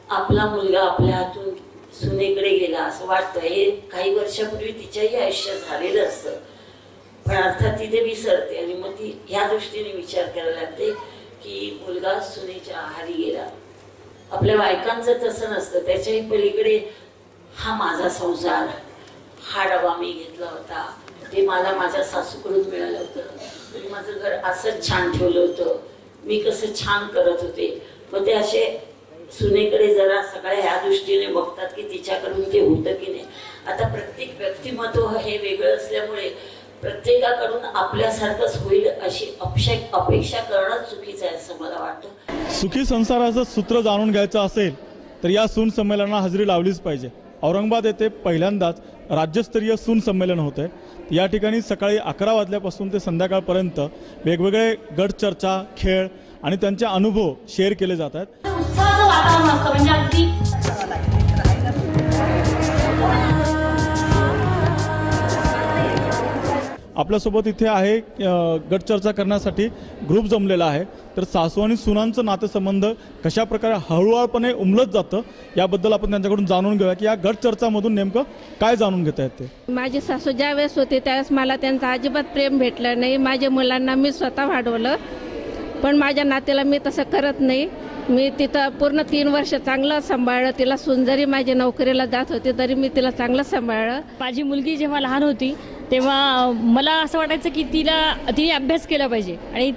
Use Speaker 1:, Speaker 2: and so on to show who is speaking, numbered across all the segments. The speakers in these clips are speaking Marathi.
Speaker 1: आपला मुलगा आपल्या हातून सुनेकडे गेला असं वाटतं। हे काही वर्षापूर्वी तिच्याही आयुष्यात झालेलं असतं, पण अर्थात ती ते विसरते आणि मग ती ह्या दृष्टीने विचार करायला लागते की मुलगा सुनेच्या आहारी गेला। आपल्या बायकांचं तसं नसतं, त्याच्याही पलीकडे हा माझा संसार, हा डबा मी घेतला होता, ते मला माझ्या सासूकडून मिळालं होतं, मी माझं घर असंच छान ठेवलं होतं, मी कसं छान करत होते। मग ते असे सुनेकडे जरा सगळ्या ह्या दृष्टीने बघतात की तिच्याकडून ते होतं की नाही। आता प्रत्येक व्यक्तिमत्व हे वेगळं असल्यामुळे प्रत्येकाकडून आपल्यासारखंच होईल अशी अपेक्षा करणं चुकीचं आहे असं मला वाटतं।
Speaker 2: सुखी संसाराचं सूत्र जाणून घ्यायचं असेल तर या सून संमेलनाला हजेरी लावलीच पाहिजे। औरंगाबाद येथे पहिल्यांदाच राज्यस्तरीय सून संमेलन होत आहे। या ठिकाणी सकाळी 11 वाजल्यापासून ते संध्याकाळपर्यंत वेगवेगळे गट चर्चा, खेळ आणि त्यांचे अनुभव शेअर केले जात आहेत।
Speaker 3: उत्साहाचं वातावरण असतं, म्हणजे अगदी
Speaker 2: आपल्यासोबत इथे आहे गट चर्चा करण्यासाठी ग्रुप जमलेला आहे। तर सासू आणि सुनांचं नातेसंबंध कशा प्रकारे हळूहळूपणे उमलत जातं याबद्दल आपण त्यांच्याकडून जाणून घेऊया की या गट चर्चामधून नेमकं काय जाणून घेता येते।
Speaker 4: माझी सासू ज्यावेळेस होते त्यावेळेस मला त्यांचं अजिबात प्रेम भेटलं नाही। माझ्या मुलांना मी स्वतः वाढवलं, पण माझ्या नात्याला मी तसं करत नाही। मी तिथं पूर्ण 3 वर्ष चांगलं सांभाळलं तिला। सुंदरी माझी नोकरीला जात होती तरी मी तिला चांगलं सांभाळलं।
Speaker 5: माझी मुलगी जेव्हा लहान होती तेव्हा मला असं वाटायचं की तिने अभ्यास केला पाहिजे, आणि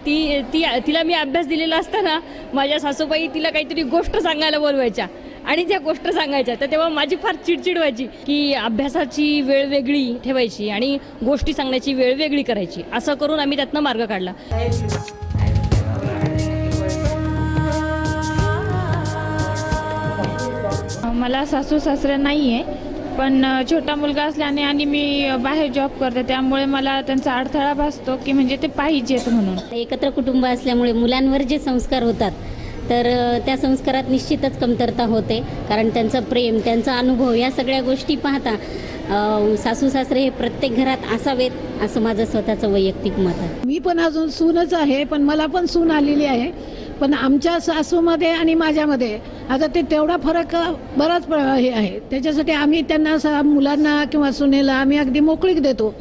Speaker 5: तिला मी अभ्यास दिलेला असताना माझ्या सासूबाई तिला काहीतरी गोष्ट सांगायला बोलवायच्या आणि त्या गोष्ट सांगायच्या। तर तेव्हा माझी फार चिडचिड व्हायची की अभ्यासाची वेळ वेगळी ठेवायची आणि गोष्टी सांगण्याची वेळ वेगळी करायची। असं करून आम्ही त्यातनं मार्ग काढला।
Speaker 6: मला सासू सासरे नाही आहे, पण छोटा मुलगा असल्याने आणि मी बाहेर जॉब करते त्यामुळे मला त्यांचा अडथळा भासतो की म्हणजे ते पाहिजेत म्हणून।
Speaker 7: एकत्र कुटुंब असल्यामुळे मुलांवर जे संस्कार होतात तर त्या संस्कारात निश्चितच कमतरता होते, कारण त्यांचं प्रेम, त्यांचा अनुभव या सगळ्या गोष्टी पाहता सासू सासरे हे प्रत्येक घरात असावेत असं माझं स्वतःचं वैयक्तिक मत आहे।
Speaker 8: मी पण अजून सूनच आहे, पण मला पण सून आलेली आहे, पण आमच्या सासूमध्ये आणि माझ्यामध्ये आता ते तेवढा फरक बराच हे आहे। त्याच्यासाठी आम्ही त्यांना मुलांना किंवा सुनेला आम्ही अगदी मोकळीक देतो।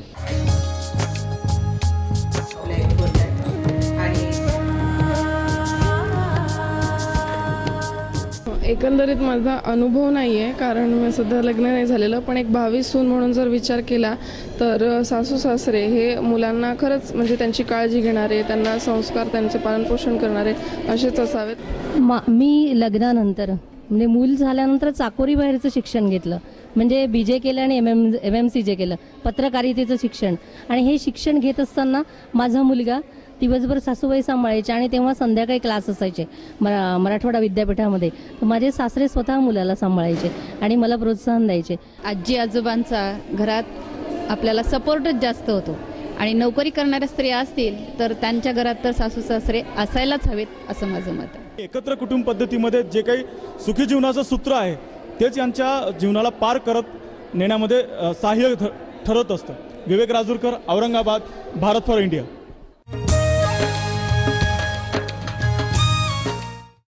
Speaker 9: एकंदरीत माझा अनुभव नाही आहे, कारण मी सध्या लग्न नाही झालेलं, पण एक भावी सून म्हणून जर विचार केला तर सासू सासरे हे मुलांना खरंच म्हणजे त्यांची काळजी घेणारे, त्यांना संस्कार, त्यांचे पालनपोषण करणारे असेच असावेत।
Speaker 10: मी लग्नानंतर म्हणजे मूल झाल्यानंतर चाकोरी बाहेरचं शिक्षण घेतलं, म्हणजे BJ केलं आणि MMCJ केलं, पत्रकारितेचं शिक्षण। आणि हे शिक्षण घेत असताना माझा मुलगा दिवसभर सासूबाई सांभाळायचे आणि तेव्हा संध्याकाळी क्लास असायचे मराठवाडा विद्यापीठामध्ये, तर माझे सासरे स्वतः मुलाला सांभाळायचे आणि मला प्रोत्साहन द्यायचे।
Speaker 11: आजी आजोबांचा घरात आपल्याला सपोर्टच जास्त होतो, आणि नोकरी करणाऱ्या स्त्रिया असतील तर त्यांच्या घरात तर सासू सासरे असायलाच हवेत असं माझं मत आहे।
Speaker 2: एकत्र कुटुंब पद्धतीमध्ये जे काही सुखी जीवनाचं सूत्र आहे तेच यांच्या जीवनाला पार करत नेण्यामध्ये सहाय्य ठरत असतं। विवेक राजूरकर, औरंगाबाद, भारत फॉर इंडिया।